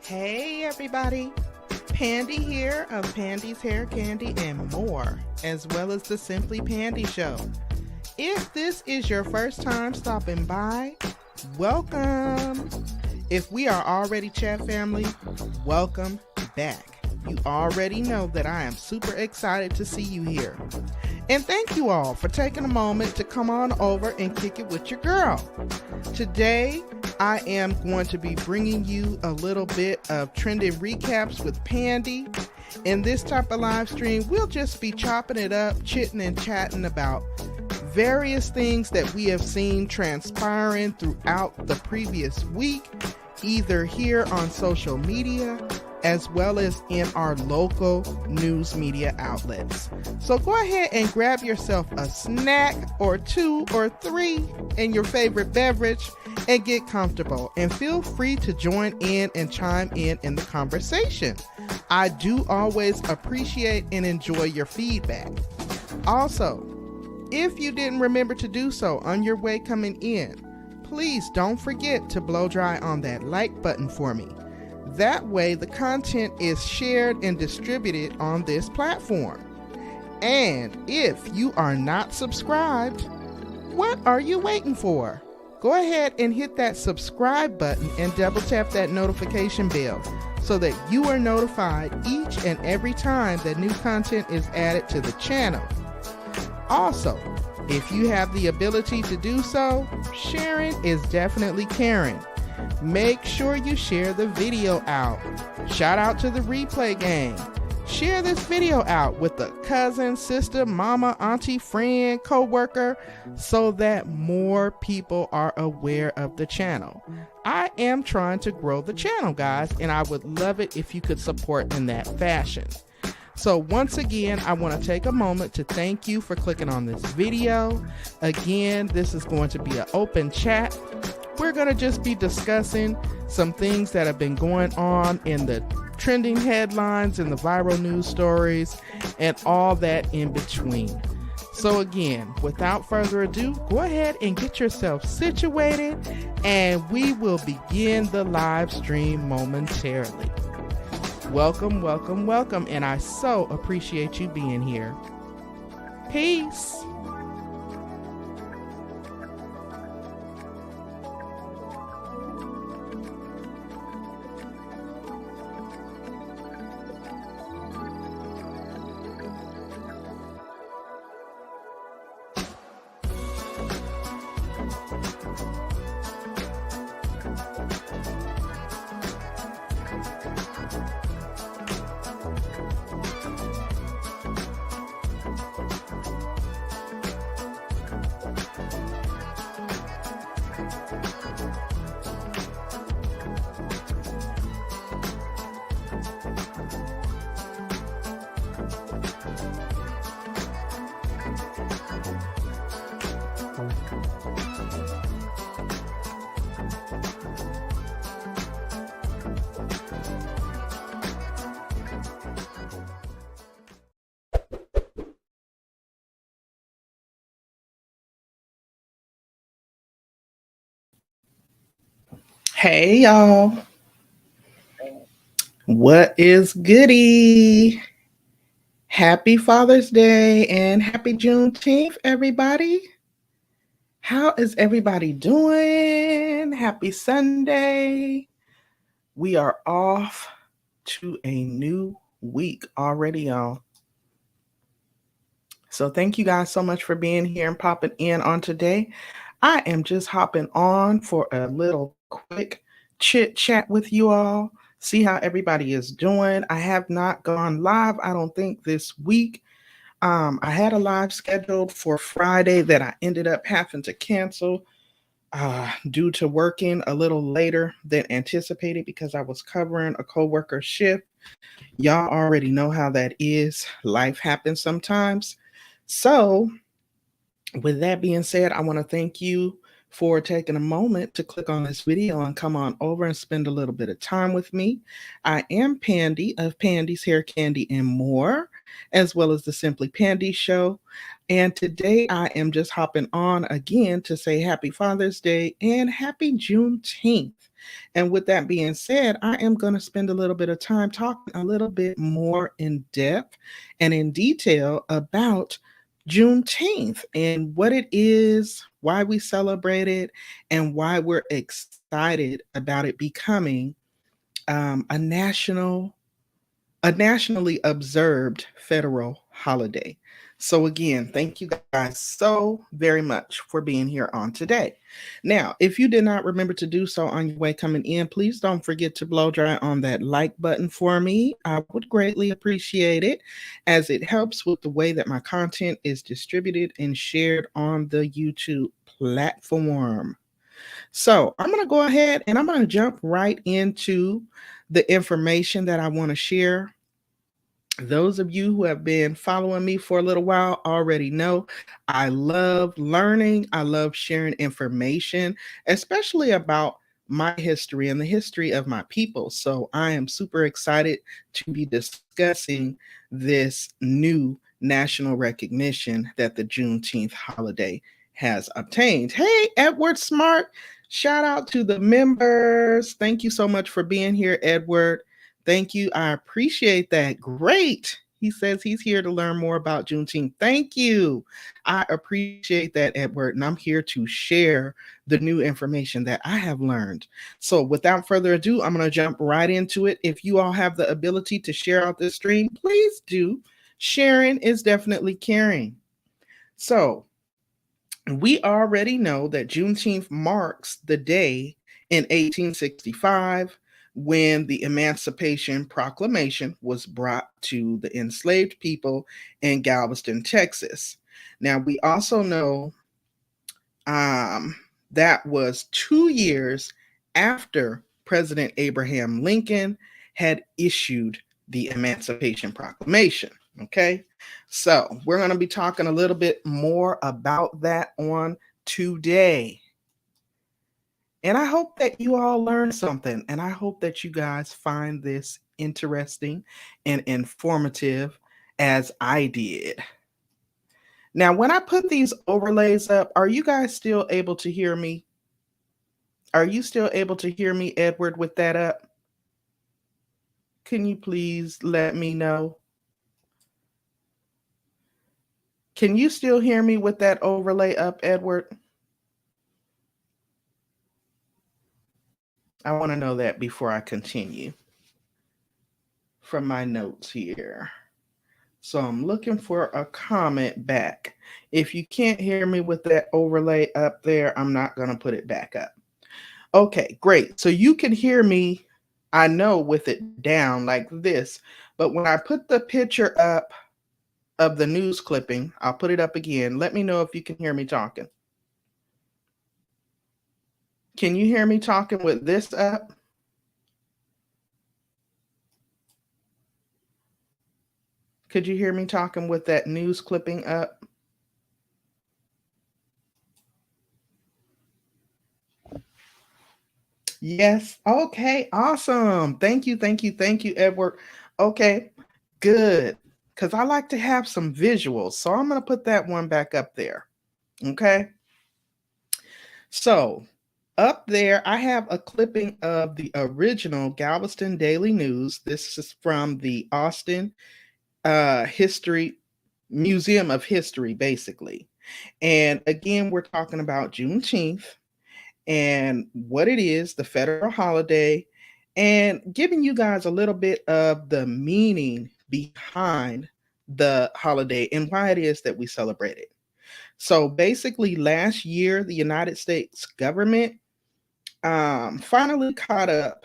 Hey everybody, Pandi here of Pandi's Hair Candy and more, as well as the Simply Pandi Show. If this is your first time stopping by, welcome. If we are already chat family, welcome back. You already know that I am super excited to see you here. And thank you all for taking a moment to come on over and kick it with your girl. Today, I am going to be bringing you a little bit of trending recaps with Pandi. In this type of live stream, we'll just be chopping it up, chitting and chatting about various things that we have seen transpiring throughout the previous week, either here on social media as well as in our local news media outlets. So go ahead and grab yourself a snack or two or three and your favorite beverage and get comfortable, and feel free to join in and chime in the conversation. I do always appreciate and enjoy your feedback. Also, if you didn't remember to do so on your way coming in, please don't forget to blow dry on that like button for me. That way the content is shared and distributed on this platform. And if you are not subscribed, what are you waiting for? Go ahead and hit that subscribe button and double tap that notification bell so that you are notified each and every time that new content is added to the channel. Also, if you have the ability to do so, sharing is definitely caring. Make sure you share the video out. Shout out to the replay gang. Share this video out with a cousin, sister, mama, auntie, friend, co-worker, so that more people are aware of the channel. I am trying to grow the channel, guys, and I would love it if you could support in that fashion. So once again, I want to take a moment to thank you for clicking on this video. Again, this is going to be an open chat. We're going to just be discussing some things that have been going on in the trending headlines and the viral news stories and all that in between. So again, without further ado, go ahead and get yourself situated and we will begin the live stream momentarily. Welcome, welcome, welcome, and I so appreciate you being here. Peace. Hey y'all, what is goody? Happy Father's Day and happy Juneteenth, everybody. How is everybody doing? Happy Sunday. We are off to a new week already, y'all. So thank you guys so much for being here and popping in on today. I am just hopping on for a little quick chit chat with you all, see how everybody is doing. I have not gone live, I don't think, this week. I had a live scheduled for Friday that I ended up having to cancel due to working a little later than anticipated because I was covering a coworker shift. Y'all already know how that is. Life happens sometimes. So with that being said, I want to thank you for taking a moment to click on this video and come on over and spend a little bit of time with me. I am Pandi of Pandi's Hair Candy and More. as well as the Simply Pandi show. And today I am just hopping on again to say happy Father's Day and happy Juneteenth. And with that being said, I am going to spend a little bit of time talking a little bit more in depth and in detail about Juneteenth and what it is, why we celebrate it, and why we're excited about it becoming um, a national a nationally observed federal holiday. So, again, thank you guys so very much for being here on today. Now, if you did not remember to do so on your way coming in, please don't forget to blow dry on that like button for me. I would greatly appreciate it as it helps with the way that my content is distributed and shared on the YouTube platform. So, I'm going to go ahead and I'm going to jump right into the information that I want to share. Those of you who have been following me for a little while already know I love learning. I love sharing information, especially about my history and the history of my people. So I am super excited to be discussing this new national recognition that the Juneteenth holiday has obtained. Hey, Edward Smart, shout out to the members. Thank you so much for being here, Edward. Thank you. I appreciate that. Great. He says he's here to learn more about Juneteenth. Thank you. I appreciate that, Edward. And I'm here to share the new information that I have learned. So, without further ado, I'm going to jump right into it. If you all have the ability to share out this stream, please do. Sharing is definitely caring. So, we already know that Juneteenth marks the day in 1865 when the Emancipation Proclamation was brought to the enslaved people in Galveston, Texas. Now, we also know um, that was 2 years after President Abraham Lincoln had issued the Emancipation Proclamation. Okay, so we're going to be talking a little bit more about that on today. And I hope that you all learned something, and I hope that you guys find this interesting and informative as I did. Now, when I put these overlays up, are you guys still able to hear me? Are you still able to hear me, Edward, with that up? Can you please let me know? Can you still hear me with that overlay up, Edward? I want to know that before I continue from my notes here. So I'm looking for a comment back. If you can't hear me with that overlay up there, I'm not going to put it back up. Okay, great. So you can hear me, I know, with it down like this. But when I put the picture up of the news clipping, I'll put it up again. Let me know if you can hear me talking. Can you hear me talking with this up? Could you hear me talking with that news clipping up? Yes. Okay. Awesome. Thank you. Thank you. Thank you, Edward. Okay. Good. Because I like to have some visuals. So I'm going to put that one back up there. Okay. So up there, I have a clipping of the original Galveston Daily News. This is from the Austin History Museum of History, basically. And again, we're talking about Juneteenth and what it is, the federal holiday, and giving you guys a little bit of the meaning behind the holiday and why it is that we celebrate it. So basically, last year, the United States government finally caught up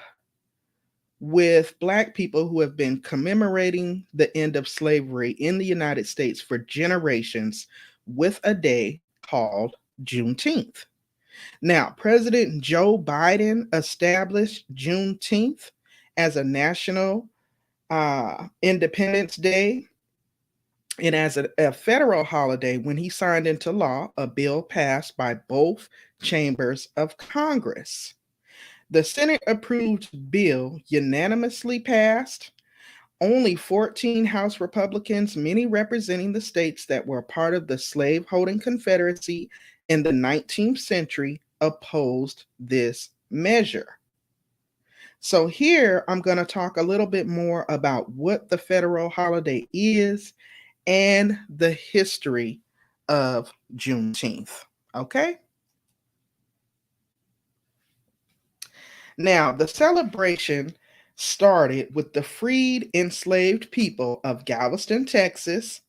with Black people who have been commemorating the end of slavery in the United States for generations with a day called Juneteenth. Now, President Joe Biden established Juneteenth as a national Independence Day and as a federal holiday when he signed into law a bill passed by both chambers of Congress. The Senate approved bill unanimously passed Only 14 House Republicans, many representing the states that were part of the slave-holding Confederacy in the 19th century, opposed this measure. So here I'm going to talk a little bit more about what the federal holiday is and the history of Juneteenth. Okay? Now, the celebration started with the freed enslaved people of Galveston, Texas.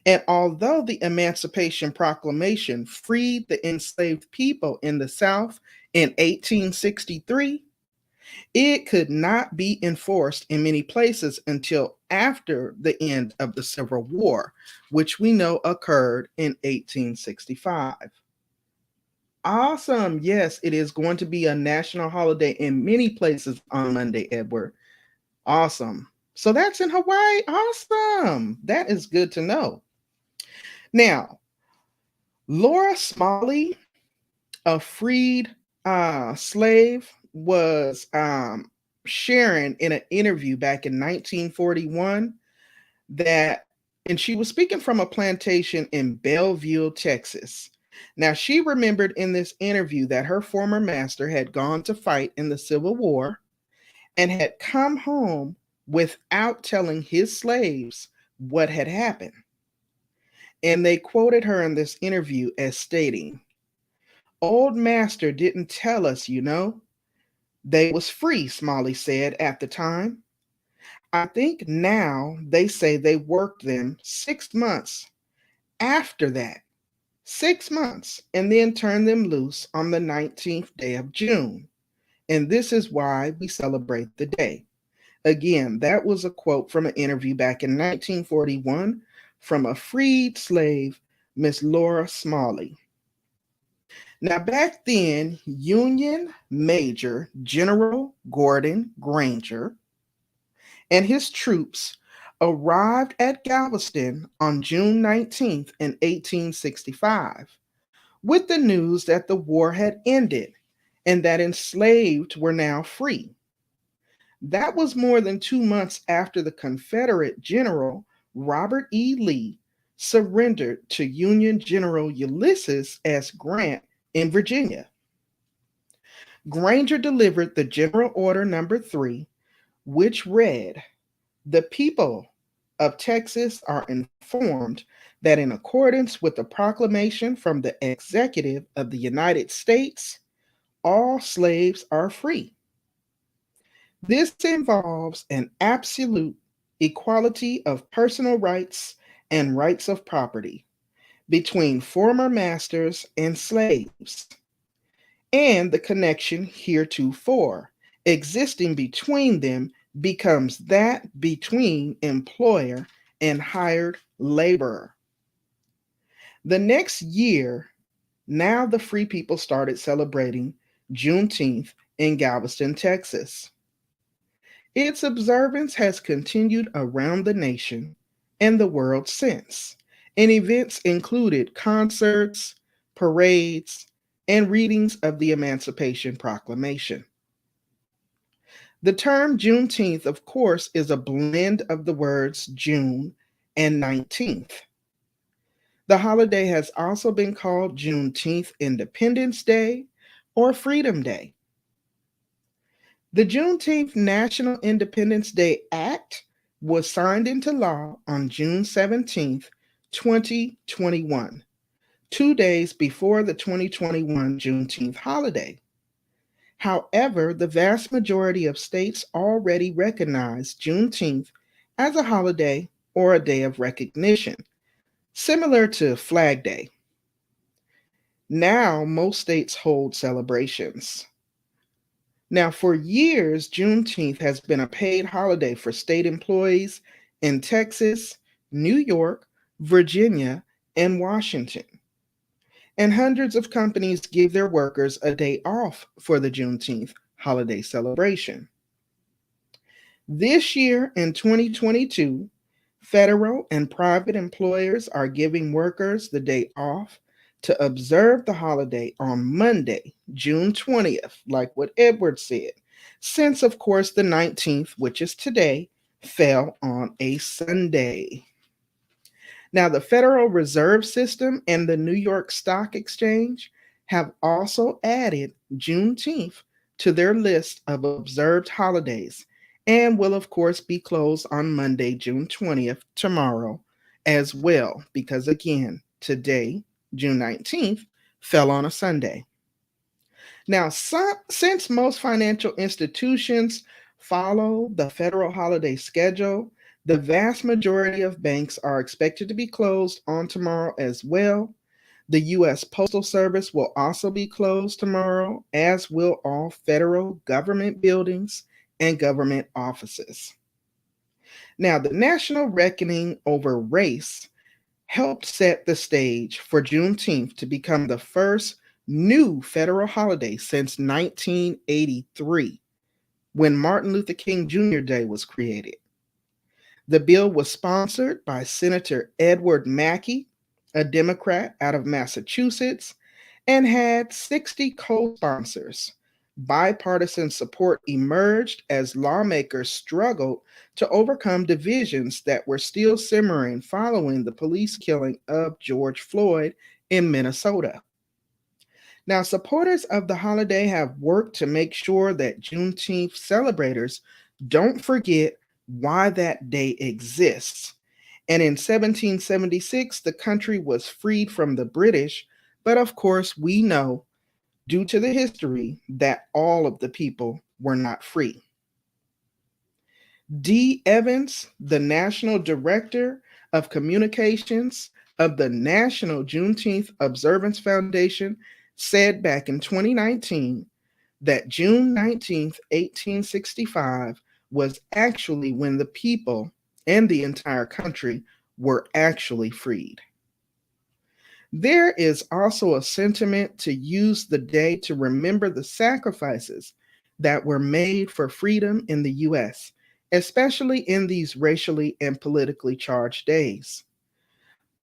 And although the Emancipation Proclamation freed the enslaved people in the South in 1863, it could not be enforced in many places until after the end of the Civil War, which we know occurred in 1865. Awesome. Yes, it is going to be a national holiday in many places on Monday, Edward. Awesome. So that's in Hawaii. Awesome. That is good to know. Now, Laura Smalley, a freed slave, was sharing in an interview back in 1941 that, and she was speaking from a plantation in Belleville, Texas. Now, she remembered in this interview that her former master had gone to fight in the Civil War and had come home without telling his slaves what had happened. And they quoted her in this interview as stating, "Old master didn't tell us, you know. They was free," Smalley said at the time. "I think now they say they worked them 6 months after that, 6 months, and then turned them loose on the 19th day of June. And this is why we celebrate the day." Again, that was a quote from an interview back in 1941 from a freed slave, Miss Laura Smalley. Now, back then, Union Major General Gordon Granger and his troops arrived at Galveston on June 19th in 1865 with the news that the war had ended and that enslaved were now free. That was more than 2 months after the Confederate General Robert E. Lee surrendered to Union General Ulysses S. Grant in Virginia. Granger delivered the General Order Number 3, which read, "The people of Texas are informed that in accordance with the proclamation from the Executive of the United States, all slaves are free. This involves an absolute equality of personal rights and rights of property between former masters and slaves, and the connection heretofore existing between them becomes that between employer and hired laborer." The next year, now the free people started celebrating Juneteenth in Galveston, Texas. Its observance has continued around the nation and the world since, and events included concerts, parades, and readings of the Emancipation Proclamation. The term Juneteenth, of course, is a blend of the words June and 19th. The holiday has also been called Juneteenth Independence Day or Freedom Day. The Juneteenth National Independence Day Act was signed into law on June 17th, 2021, 2 days before the 2021 Juneteenth holiday. However, the vast majority of states already recognize Juneteenth as a holiday or a day of recognition, similar to Flag Day. Now, most states hold celebrations. Now, for years, Juneteenth has been a paid holiday for state employees in Texas, New York, Virginia, and Washington. And hundreds of companies give their workers a day off for the Juneteenth holiday celebration. This year, in 2022, federal and private employers are giving workers the day off to observe the holiday on Monday, June 20th, like what Edward said, since, of course, the 19th, which is today, fell on a Sunday. Now, the Federal Reserve System and the New York Stock Exchange have also added Juneteenth to their list of observed holidays and will, of course, be closed on Monday, June 20th, tomorrow, as well, because again, today, June 19th, fell on a Sunday. Now, since most financial institutions follow the federal holiday schedule, the vast majority of banks are expected to be closed on tomorrow as well. The U.S. Postal Service will also be closed tomorrow, as will all federal government buildings and government offices. Now, the national reckoning over race helped set the stage for Juneteenth to become the first new federal holiday since 1983, when Martin Luther King Jr. Day was created. The bill was sponsored by Senator Edward Mackey, a Democrat out of Massachusetts, and had 60 co sponsors. Bipartisan support emerged as lawmakers struggled to overcome divisions that were still simmering following the police killing of George Floyd in Minnesota. Now, supporters of the holiday have worked to make sure that Juneteenth celebrators don't forget why that day exists. And in 1776, the country was freed from the British, but of course, we know, due to the history, that all of the people were not free. D. Evans, the National Director of Communications of the National Juneteenth Observance Foundation, said back in 2019 that June 19th, 1865 was actually when the people and the entire country were actually freed. There is also a sentiment to use the day to remember the sacrifices that were made for freedom in the U.S., especially in these racially and politically charged days.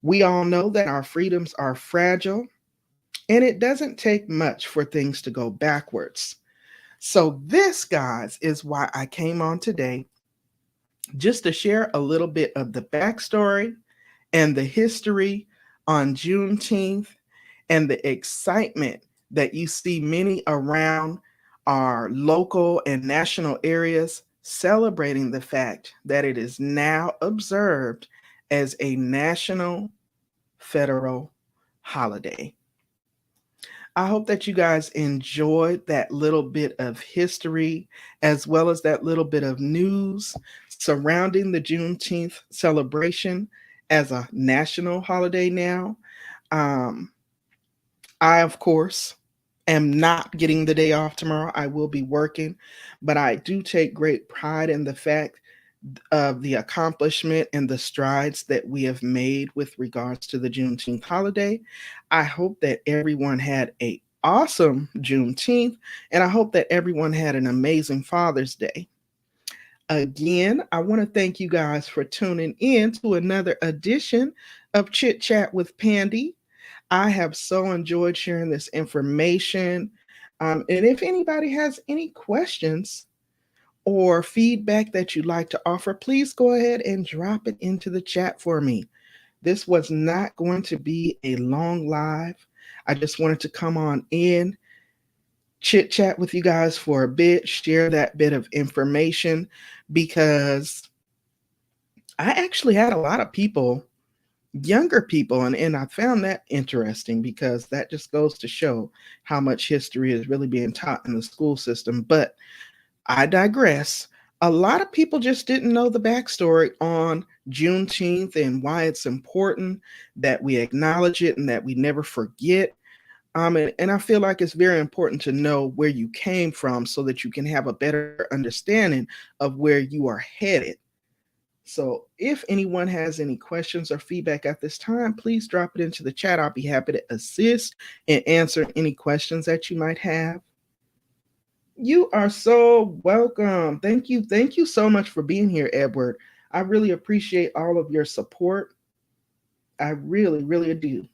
We all know that our freedoms are fragile, and it doesn't take much for things to go backwards. So, this, guys, is why I came on today, just to share a little bit of the backstory and the history on Juneteenth and the excitement that you see many around our local and national areas celebrating the fact that it is now observed as a national federal holiday. I hope that you guys enjoyed that little bit of history as well as that little bit of news surrounding the Juneteenth celebration as a national holiday now. Um, I, of course, am not getting the day off tomorrow. I will be working, but I do take great pride in the fact of the accomplishment and the strides that we have made with regards to the Juneteenth holiday. I hope that everyone had a awesome Juneteenth, and I hope that everyone had an amazing Father's Day. Again, I want to thank you guys for tuning in to another edition of Chit Chat with Pandi. I have so enjoyed sharing this information. And if anybody has any questions or feedback that you'd like to offer, please go ahead and drop it into the chat for me. This was not going to be a long live. I just wanted to come on in, chit chat with you guys for a bit, share that bit of information, because I actually had a lot of people, younger people, and I found that interesting because that just goes to show how much history is really being taught in the school system. But I digress. A lot of people just didn't know the backstory on Juneteenth and why it's important that we acknowledge it and that we never forget. And I feel like it's very important to know where you came from so that you can have a better understanding of where you are headed. So if anyone has any questions or feedback at this time, please drop it into the chat. I'll be happy to assist and answer any questions that you might have. You are so welcome. Thank you. Thank you so much for being here, Edward. I really appreciate all of your support. I really, really do.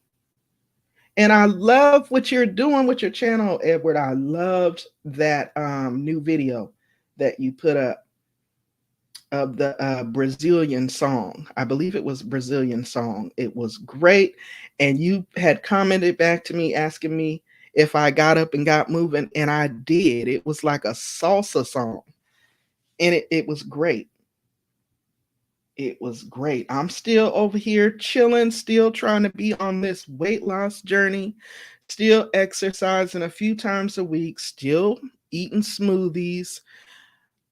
And I love what you're doing with your channel, Edward. I loved that new video that you put up. of the Brazilian song. I believe it was Brazilian song. It was great. And you had commented back to me asking me if I got up and got moving, and I did. It was like a salsa song. And it was great. It was great. I'm still over here chilling, still trying to be on this weight loss journey, still exercising a few times a week, still eating smoothies.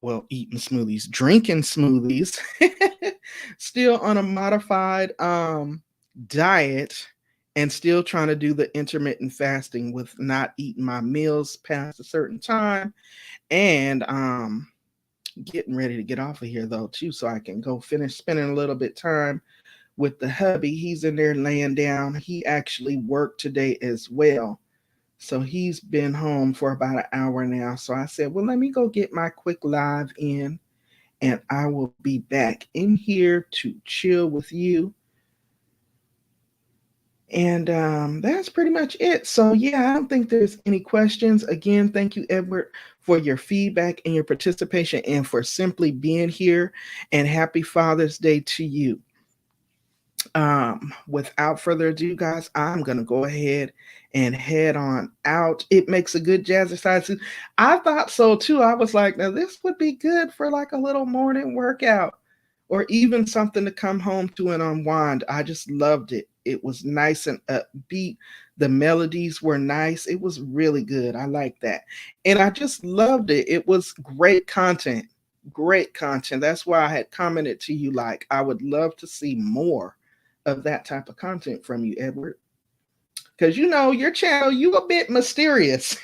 Well, eating smoothies, drinking smoothies, still on a modified diet, and still trying to do the intermittent fasting with not eating my meals past a certain time, and getting ready to get off of here though too, so I can go finish spending a little bit time with the hubby. He's in there laying down. He actually worked today as well. So he's been home for about an hour now. So I said, well, let me go get my quick live in, and I will be back in here to chill with you. And that's pretty much it. So, yeah, I don't think there's any questions. Again, thank you, Edward, for your feedback and your participation and for simply being here. And happy Father's Day to you. Without further ado, guys, I'm gonna go ahead and head on out. It makes a good jazzercise. I thought so too. I was like, now this would be good for like a little morning workout or even something to come home to and unwind. I just loved it. It was nice and upbeat. The melodies were nice. It was really good. I like that. And I just loved it. It was great content. Great content. That's why I had commented to you like I would love to see more of that type of content from you, Edward. Because you know your channel, you a bit mysterious.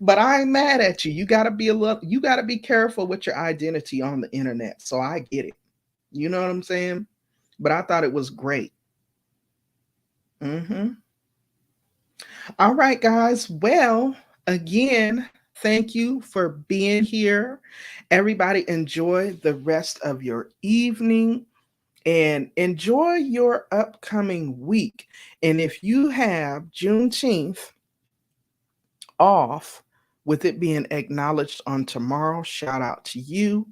But I ain't mad at you. You gotta be careful with your identity on the internet. So I get it. You know what I'm saying? But I thought it was great. All right, guys. Well, again, thank you for being here. Everybody enjoy the rest of your evening and enjoy your upcoming week. And if you have Juneteenth off, with it being acknowledged on tomorrow, shout out to you.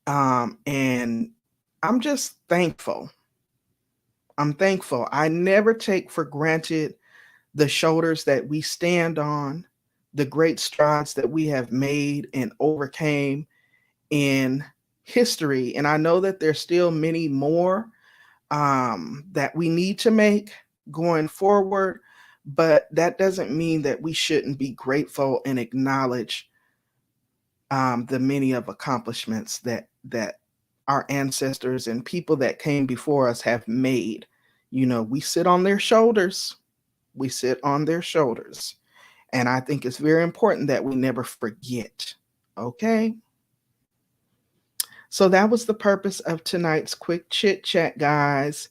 And I'm just thankful. I'm thankful. I never take for granted the shoulders that we stand on, the great strides that we have made and overcame in history. And I know that there's still many more that we need to make going forward, but that doesn't mean that we shouldn't be grateful and acknowledge the many of accomplishments that our ancestors and people that came before us have made. You know, we sit on their shoulders. We sit on their shoulders. And I think it's very important that we never forget. Okay? So that was the purpose of tonight's quick chit chat, guys.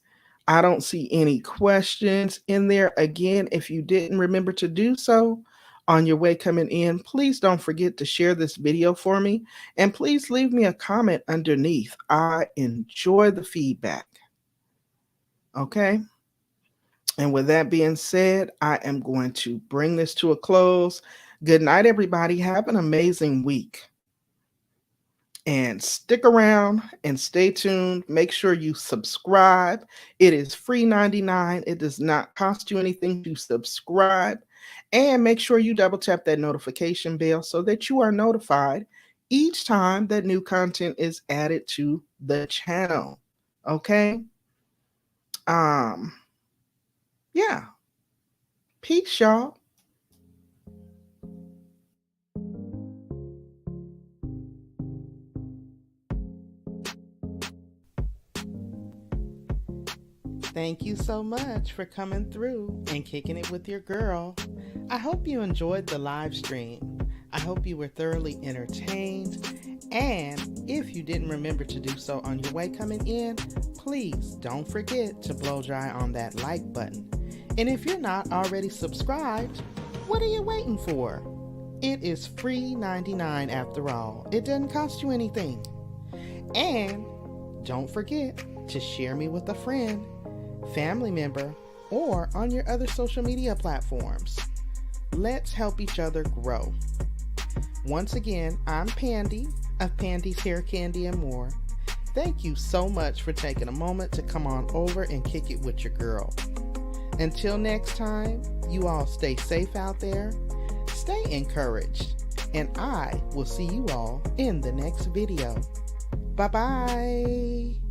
I don't see any questions in there. Again, if you didn't remember to do so on your way coming in, please don't forget to share this video for me. And please leave me a comment underneath. I enjoy the feedback. Okay? And with that being said, I am going to bring this to a close. Good night, everybody. Have an amazing week. And stick around and stay tuned. Make sure you subscribe. It is free 99. It does not cost you anything to subscribe. And make sure you double tap that notification bell so that you are notified each time that new content is added to the channel. Okay? Yeah. Peace, y'all. Thank you so much for coming through and kicking it with your girl. I hope you enjoyed the live stream. I hope you were thoroughly entertained. And if you didn't remember to do so on your way coming in, please don't forget to blow dry on that like button. And if you're not already subscribed, what are you waiting for? It is free 99 after all. It doesn't cost you anything. And don't forget to share me with a friend, family member, or on your other social media platforms. Let's help each other grow. Once again, I'm Pandi, of Pandi's Hair, Candy, and More. Thank you so much for taking a moment to come on over and kick it with your girl. Until next time, you all stay safe out there, stay encouraged, and I will see you all in the next video. Bye-bye.